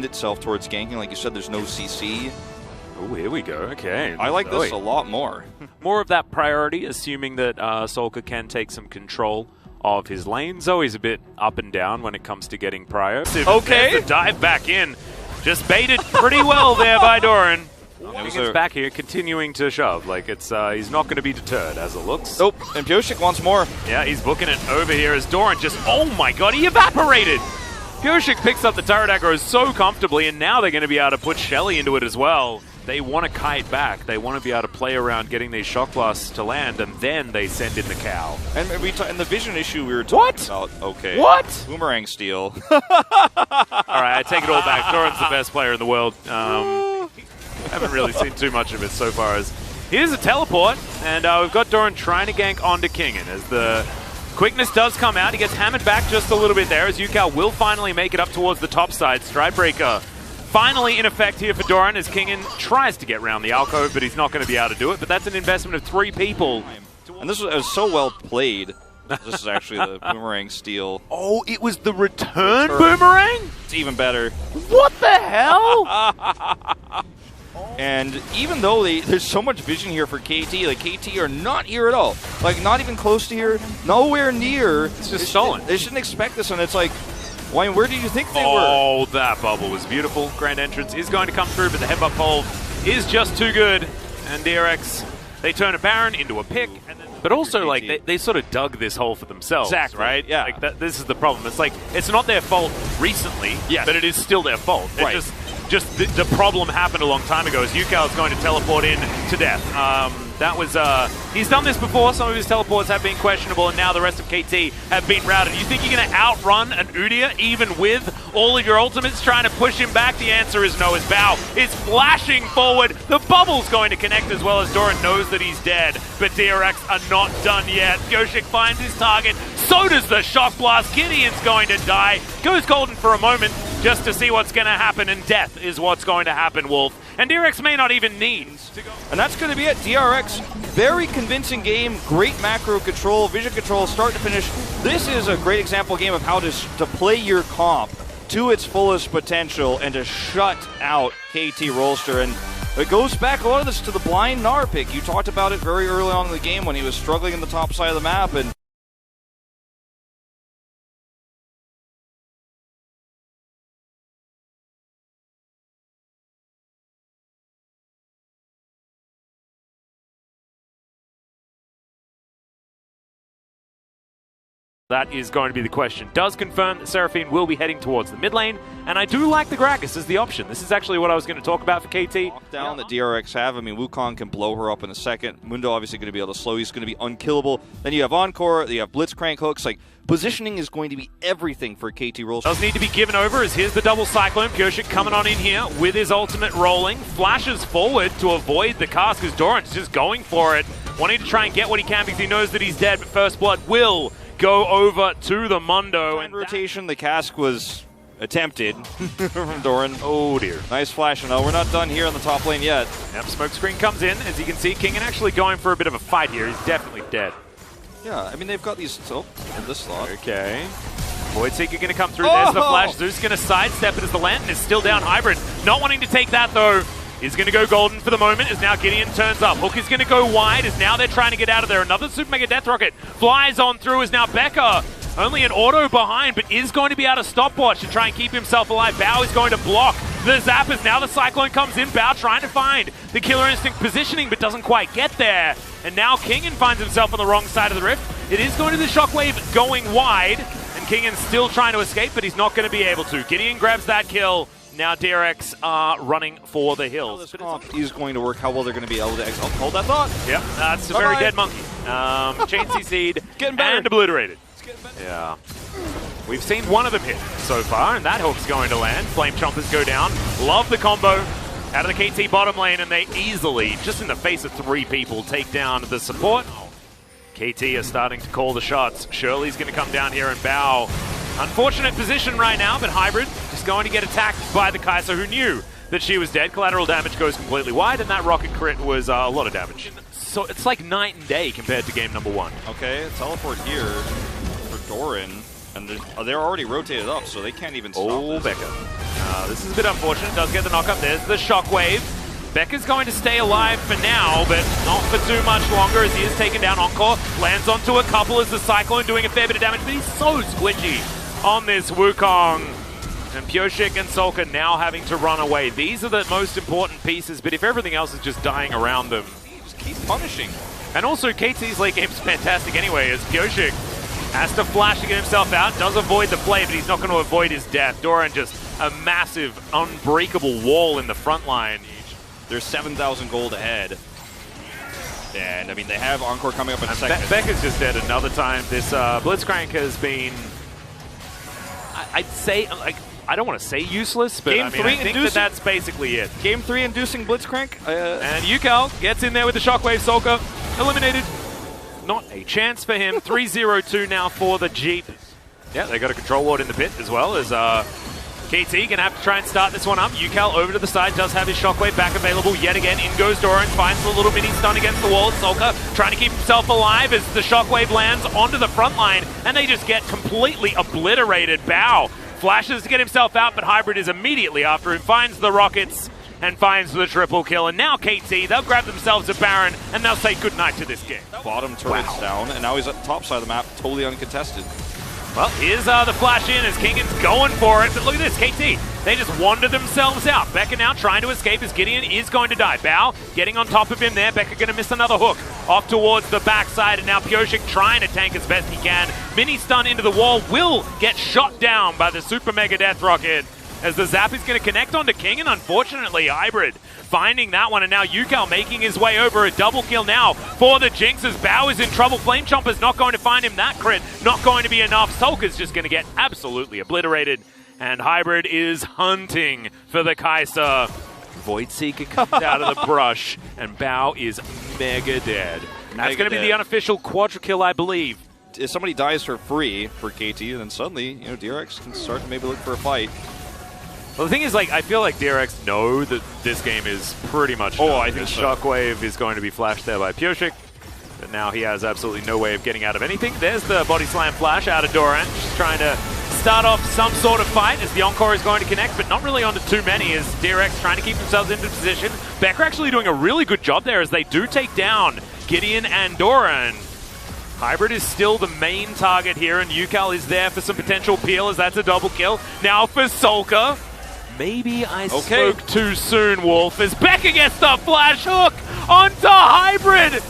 itself towards ganking. Like you said, there's no CC. Oh, here we go. Okay. I like this a lot more. More of that priority, assuming that Solka can take some control of his lane. Zoe's a bit up and down when it comes to getting prio. Okay. There's the dive back in. Just baited pretty well there by Doran. He's back here, continuing to shove. Like he's not going to be deterred as it looks. Nope, and Pioshik wants more. Yeah, he's booking it over here as Doran just, oh my god, he evaporated! Pioshik picks up the turret aggro so comfortably, and now they're going to be able to put Shelly into it as well. They want to kite back. They want to be able to play around getting these shock blasts to land, and then they send in the cow. And the vision issue we were talking about. Okay. What? Boomerang steal. All right, I take it all back. Doran's the best player in the world. Haven't really seen too much of it so far. As here's a teleport, and we've got Doran trying to gank onto Kingen as the quickness does come out. He gets hammered back just a little bit there as Yukao will finally make it up towards the top side. Stridebreaker finally in effect here for Doran as Kingen tries to get around the alcove, but he's not going to be able to do it. But that's an investment of 3 people. And this was so well played. This is actually the boomerang steal. Oh, it was the return boomerang? It's even better. What the hell? And even though there's so much vision here for KT, like KT are not here at all. Like not even close to here, nowhere near. It's just stolen. They shouldn't expect this, and it's like, why? Where do you think they were? Oh, that bubble was beautiful. Grand entrance is going to come through, but the headbutt pole is just too good. And DRX, they turn a Baron into a pick. And then, but also, like, they sort of dug this hole for themselves, exactly. Right? Yeah. Like this is the problem. It's like, it's not their fault recently, yes, but it is still their fault. Right. It's just the problem happened a long time ago as Yukao is going to teleport in to death. That was, he's done this before. Some of his teleports have been questionable, and now the rest of KT have been routed. You think you're going to outrun an Udyr even with all of your ultimates trying to push him back? The answer is no, as Bao is flashing forward. The bubble's going to connect as well as Doran knows that he's dead, but DRX are not done yet. Pioshik finds his target. So does the shock blast. Gideon's going to die. Goes golden for a moment just to see what's going to happen, and death is what's going to happen, Wolf. And DRX may not even need to go. And that's going to be it. DRX, very convincing game, great macro control, vision control, start to finish. This is a great example game of how to play your comp to its fullest potential and to shut out KT Rolster. And it goes back a lot of this to the blind Gnar pick. You talked about it very early on in the game when he was struggling in the top side of the map, and that is going to be the question. Does confirm that Seraphine will be heading towards the mid lane, and I do like the Gragas as the option. This is actually what I was going to talk about for KT. Lockdown that DRX have. I mean, Wukong can blow her up in a second. Mundo obviously going to be able to slow. He's going to be unkillable. Then you have Encore, you have Blitzcrank hooks. Like, positioning is going to be everything for KT Rolster. Does need to be given over as here's the double Cyclone. Pioshik coming on in here with his ultimate rolling. Flashes forward to avoid the cast because Doran's just going for it. Wanting to try and get what he can because he knows that he's dead, but First Blood will go over to the Mundo. And rotation, the cask was attempted from Doran. Oh dear. Nice flash, and no, we're not done here on the top lane yet. Yep, smoke screen comes in. As you can see, Kingen actually going for a bit of a fight here. He's definitely dead. Yeah, I mean, they've got these in this slot. Okay. Void Seeker going to come through. There's the flash. Zeus going to sidestep it as the Lantern is still down. Hybrid not wanting to take that, though. Is going to go golden for the moment as now Gideon turns up. Hook is going to go wide as now they're trying to get out of there. Another Super Mega Death Rocket flies on through as now Becca, only an auto behind, but is going to be able to stopwatch to try and keep himself alive. Bao is going to block the zap as now the Cyclone comes in. Bao trying to find the Killer Instinct positioning, but doesn't quite get there. And now Kingen finds himself on the wrong side of the rift. It is going to the Shockwave going wide, and Kingen's still trying to escape, but he's not going to be able to. Gideon grabs that kill. Now DRX are running for the hills. This comp is going to work, how well they're going to be able to hold that thought. Yep, that's a very dead monkey. Chain CC'd and obliterated. Yeah. We've seen one of them hit so far, and that hook's going to land. Flame Chompers go down. Love the combo out of the KT bottom lane, and they easily, just in the face of 3 people, take down the support. KT are starting to call the shots. Shirley's going to come down here and bow. Unfortunate position right now, but Hybrid just going to get attacked by the Kai'Sa, who knew that she was dead. Collateral damage goes completely wide, and that rocket crit was a lot of damage. So it's like night and day compared to game number 1. Okay, teleport here for Doran, and they're already rotated up, so they can't even stop this. Becca. This is a bit unfortunate. Does get the knock up. There's the shockwave. Becca's going to stay alive for now, but not for too much longer as he is taken down. Encore lands onto a couple as the Cyclone doing a fair bit of damage, but he's so squishy on this Wukong. And Pyosik and Sulka now having to run away. These are the most important pieces, but if everything else is just dying around them, just keep punishing. And also KT's late game's fantastic anyway, as Pyosik has to flash to get himself out, does avoid the play, but he's not going to avoid his death. Doran just a massive, unbreakable wall in the front line. There's 7,000 gold ahead. And, I mean, they have Encore coming up in a second. Becca's just dead another time. This Blitzcrank has been, I'd say, like, I don't want to say useless, but I think that's basically it. Game 3 inducing Blitzcrank. And Yukal gets in there with the Shockwave. Sulka eliminated. Not a chance for him. 3-0-2 now for the Jeep. Yeah, they got a control ward in the pit as well as KT going to have to try and start this one up. Yukal over to the side, does have his Shockwave back available yet again. In goes Doran, finds a little mini stun against the wall. Sulka trying to keep himself alive as the Shockwave lands onto the front line, and they just get completely obliterated. Bao flashes to get himself out, but Hybrid is immediately after him, finds the rockets, and finds the triple kill. And now KT, they'll grab themselves a Baron, and they'll say goodnight to this game. Bottom turret's down, and now he's at the top side of the map, totally uncontested. Well, here's the flash in as Kingan's going for it, but look at this, KT, they just wander themselves out. Becca now trying to escape as Gideon is going to die. Bao getting on top of him there, Becca going to miss another hook off towards the backside, and now Pyosik trying to tank as best he can. Mini stun into the wall, will get shot down by the Super Mega Death Rocket as the zap is going to connect onto King, and unfortunately Hybrid finding that one, and now Yukal making his way over. A double kill now for the Jinx as Bao is in trouble. Flame Chomper's not going to find him. That crit not going to be enough. Sulka's just going to get absolutely obliterated, and Hybrid is hunting for the Kai'Sa. Voidseeker comes out of the brush, and Bao is mega dead. That's going to be the unofficial quadra kill, I believe. If somebody dies for free for KT, then suddenly, you know, DRX can start to maybe look for a fight. Well, the thing is, like, I feel like DRX know that this game is pretty much done. I think so. Shockwave is going to be flashed there by Pyosik, but now he has absolutely no way of getting out of anything. There's the body slam flash out of Doran, just trying to start off some sort of fight as the Encore is going to connect, but not really onto too many as DRX trying to keep themselves into position. Becca actually doing a really good job there as they do take down Gideon and Doran. Hybrid is still the main target here, and Yukal is there for some potential peel as that's a double kill. Now for Sulka. Maybe I spoke too soon, Wolf, as Becca gets the flash hook onto Hybrid.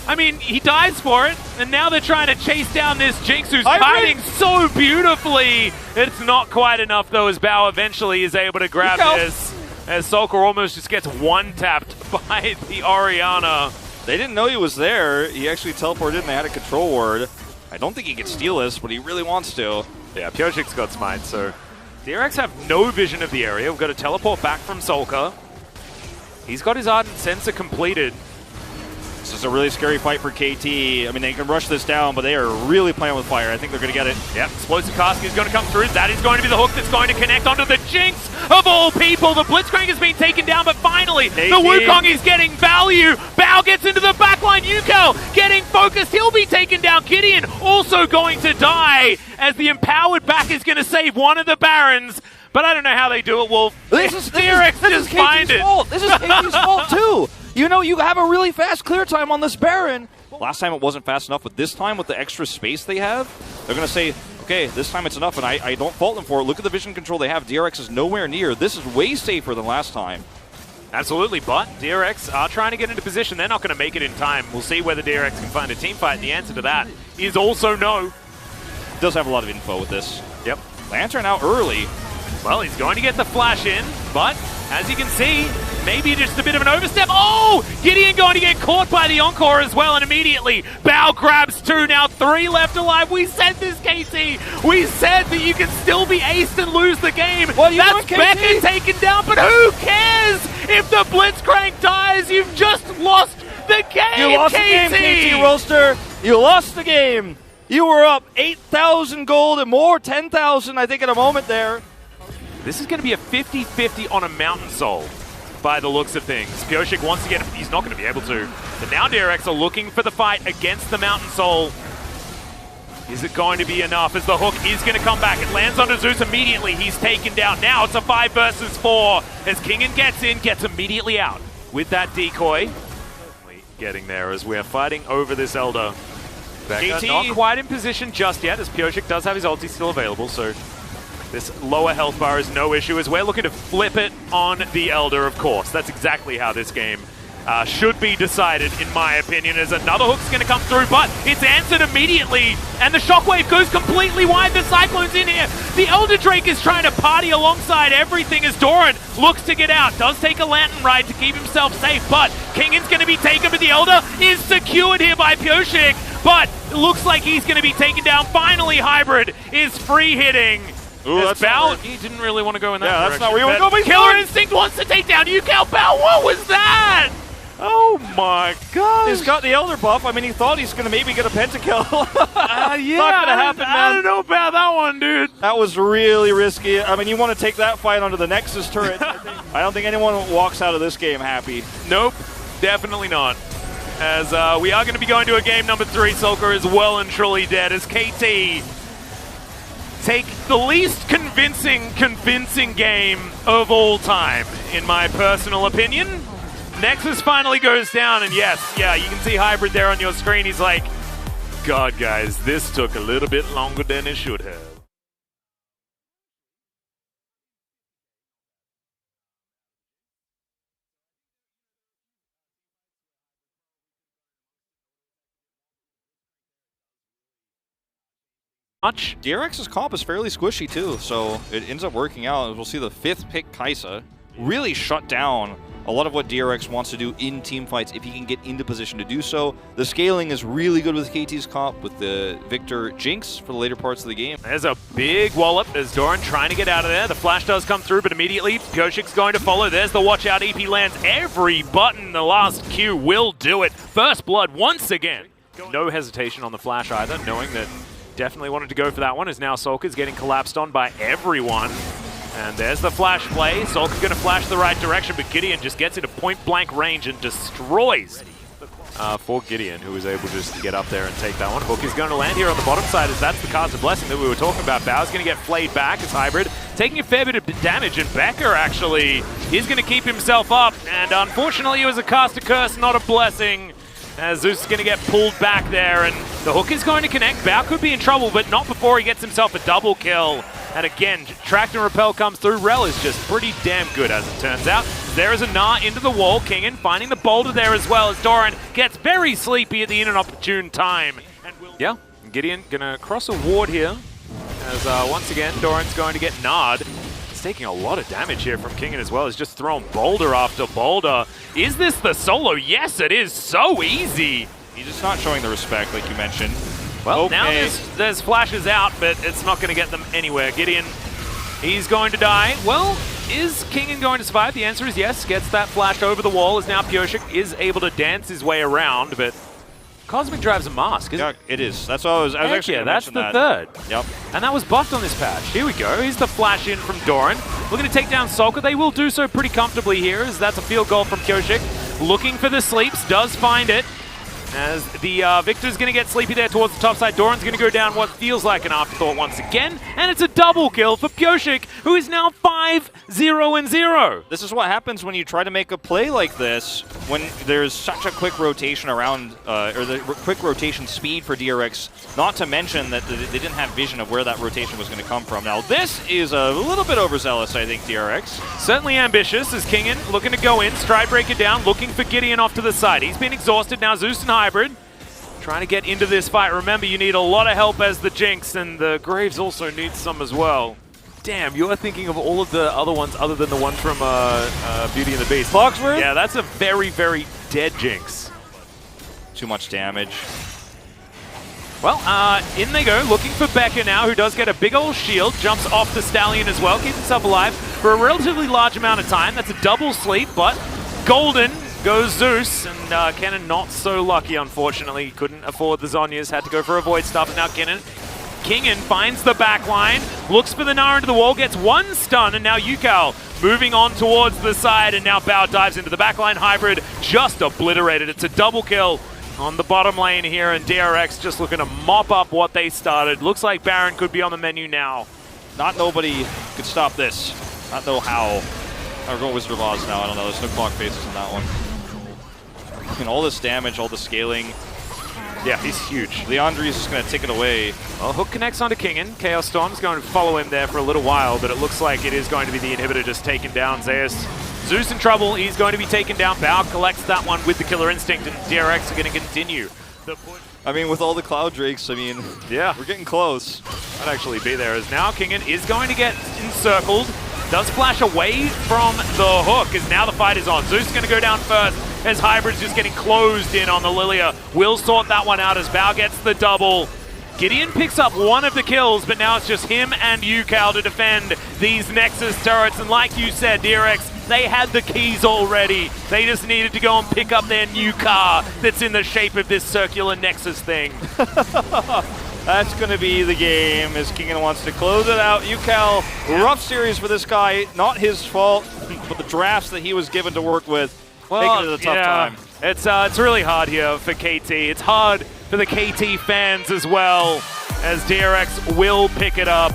I mean, he dies for it, and now they're trying to chase down this Jinx who's hiding so beautifully. It's not quite enough, though, as Bao eventually is able to grab this, as Sulka almost just gets one-tapped by the Orianna. They didn't know he was there. He actually teleported and they had a control ward. I don't think he can steal this, but he really wants to. Yeah, Pyosik's got smite, so DRX have no vision of the area. We've got a teleport back from Sulka. He's got his Ardent Sensor completed. This is a really scary fight for KT. I mean, they can rush this down, but they are really playing with fire. I think they're going to get it. Yep, Explosive Cask is going to come through. That is going to be the hook that's going to connect onto the Jinx of all people. The Blitzcrank has been taken down, but finally, the Wukong is getting value. Bao gets into the backline. Yukal getting focused. He'll be taken down. Gideon also going to die as the empowered back is going to save one of the Barons. But I don't know how they do it, Wolf. This is KT's fault. This is KT's fault, too. You know, you have a really fast clear time on this Baron. Last time it wasn't fast enough, but this time with the extra space they have, they're going to say, okay, this time it's enough, and I don't fault them for it. Look at the vision control they have. DRX is nowhere near. This is way safer than last time. Absolutely, but DRX are trying to get into position. They're not going to make it in time. We'll see whether DRX can find a team fight, and the answer to that is also no. Does have a lot of info with this. Yep. Lantern out early. Well, he's going to get the flash in, but as you can see, maybe just a bit of an overstep. Oh! Gideon going to get caught by the Encore as well, and immediately Bao grabs two. Now 3 left alive. We said this, KT. We said that you can still be aced and lose the game. That's Becca taken down, but who cares? If the Blitzcrank dies, you've just lost the game, You lost KT. the game, KT Rolster. You lost the game. You were up 8,000 gold and more, 10,000, I think, in a moment there. This is going to be a 50-50 on a Mountain Soul, by the looks of things. Pyosik wants to get him. He's not going to be able to. But now DRX are looking for the fight against the Mountain Soul. Is it going to be enough as the hook is going to come back? It lands onto Zeus immediately. He's taken down. Now it's a 5 versus 4 as Kingen gets in, gets immediately out with that decoy. Getting there as we're fighting over this Elder. Becca not quite in position just yet as Pyosik does have his ulti still available, so this lower health bar is no issue as we're looking to flip it on the Elder, of course. That's exactly how this game should be decided, in my opinion, as another hook's going to come through, but it's answered immediately, and the Shockwave goes completely wide. The Cyclone's in here. The Elder Drake is trying to party alongside everything as Doran looks to get out. Does take a Lantern Ride to keep himself safe, but Kingen's going to be taken, but the Elder is secured here by Pyosik, but it looks like he's going to be taken down. Finally, Hybrid is free hitting. Ooh, that's Bao, he didn't really want to go in that direction. That's not where you want to go, but Killer Instinct wants to take down Yukao Bao. What was that? Oh my god! He's got the Elder buff. I mean, he thought he's going to maybe get a pentakill. Yeah, not going to happen, man. I don't know about that one, dude. That was really risky. I mean, you want to take that fight onto the Nexus turret. I don't think anyone walks out of this game happy. Nope, definitely not. As we are going to be going to a game number 3. Sulker is well and truly dead as KT take the least convincing game of all time, in my personal opinion. Nexus finally goes down, and yes, yeah, you can see Hybrid there on your screen. He's like, God, guys, this took a little bit longer than it should have. DRX's comp is fairly squishy too, so it ends up working out. We'll see the 5th pick Kai'Sa really shut down a lot of what DRX wants to do in team fights if he can get into position to do so. The scaling is really good with KT's comp, with the Victor Jinx for the later parts of the game. There's a big wallop as Doran trying to get out of there. The flash does come through, but immediately Pyosik's going to follow. There's the watch out. EP lands every button. The last Q will do it. First blood once again. No hesitation on the flash either, knowing that definitely wanted to go for that one, as now Sulker's getting collapsed on by everyone. And there's the flash play. Sulker's going to flash the right direction, but Gideon just gets into point-blank range and destroys for Gideon, who was able just to get up there and take that one. Hook is going to land here on the bottom side, as that's the Cards of Blessing that we were talking about. Bao's going to get flayed back as Hybrid, taking a fair bit of damage, and Becker actually is going to keep himself up. And unfortunately, it was a cast of curse, not a blessing, as Zeus is going to get pulled back there, and the hook is going to connect. Bao could be in trouble, but not before he gets himself a double kill. And again, Tract and Repel comes through. Rel is just pretty damn good, as it turns out. There is a Gnar into the wall. Kingen finding the boulder there as well, as Doran gets very sleepy at the inopportune time. And yeah, Gideon gonna cross a ward here, as once again, Doran's going to get Gnarred. He's taking a lot of damage here from Kingen as well. He's just thrown boulder after boulder. Is this the solo? Yes, it is. So easy. He's just not showing the respect, like you mentioned. Well, okay. Now there's flashes out, but it's not going to get them anywhere. Gideon, he's going to die. Well, is Kingen going to survive? The answer is yes. Gets that flash over the wall, as now Pyosik is able to dance his way around, but Cosmic Drive's a mask, isn't it? It is. That's what I was actually going to mention. That's the 3rd. Yep. And that was buffed on this patch. Here we go. Here's the flash in from Doran. Looking to take down Sulker. They will do so pretty comfortably here, as that's a field goal from Pyosik. Looking for the sleeps. Does find it. As the Victor's going to get sleepy there towards the top side. Doran's going to go down what feels like an afterthought once again. And it's a double kill for Pyosik, who is now 5-0-0. This is what happens when you try to make a play like this, when there's such a quick rotation around, or the quick rotation speed for DRX, not to mention that they didn't have vision of where that rotation was going to come from. Now, this is a little bit overzealous, I think, DRX. Certainly ambitious, as Kingen looking to go in, stride breaker down, looking for Gideon off to the side. He's been exhausted now. Zeus and Hybrid trying to get into this fight. Remember, you need a lot of help as the Jinx, and the Graves also needs some as well. Damn, you are thinking of all of the other ones other than the one from Beauty and the Beast. Foxworth? Yeah, that's a very, very dead Jinx. Too much damage. Well, in they go, looking for Becker now, who does get a big old shield, jumps off the Stallion as well, keeps himself alive for a relatively large amount of time. That's a double sleep, but golden goes Zeus, and Kennen not so lucky, unfortunately. Couldn't afford the Zhonya's, had to go for a Void Stuff, and now Kingen finds the back line, looks for the Gnar into the wall, gets one stun, and now Yukao moving on towards the side, and now Bao dives into the back line. Hybrid just obliterated. It's a double kill on the bottom lane here, and DRX just looking to mop up what they started. Looks like Baron could be on the menu now. Not nobody could stop this. Not know how. I'll go Wizard of Oz now. I don't know. There's no clock faces in that one. And all this damage, all the scaling. Yeah, he's huge. Leandri is just going to take it away. Well, Hook connects onto Kingen. Chaos Storm's going to follow him there for a little while, but it looks like it is going to be the inhibitor just taking down Zeus. Zeus in trouble. He's going to be taken down. Bao collects that one with the Killer Instinct, and DRX are going to continue the push. I mean, with all the Cloud Drakes, I mean, yeah, we're getting close. Might actually be there, as now Kingen is going to get encircled. Does flash away from the Hook, as now the fight is on. Zeus is going to go down first, as Hybrid's just getting closed in on the Lilia. Will sort that one out as Bao gets the double. Gideon picks up one of the kills, but now it's just him and Yukao to defend these Nexus turrets. And like you said, DRX, they had the keys already. They just needed to go and pick up their new car that's in the shape of this circular Nexus thing. That's going to be the game, as Kingen wants to close it out. Yukao, rough series for this guy. Not his fault, but the drafts that he was given to work with. Making it a tough time. It's really hard here for KT. It's hard for the KT fans as well, as DRX will pick it up.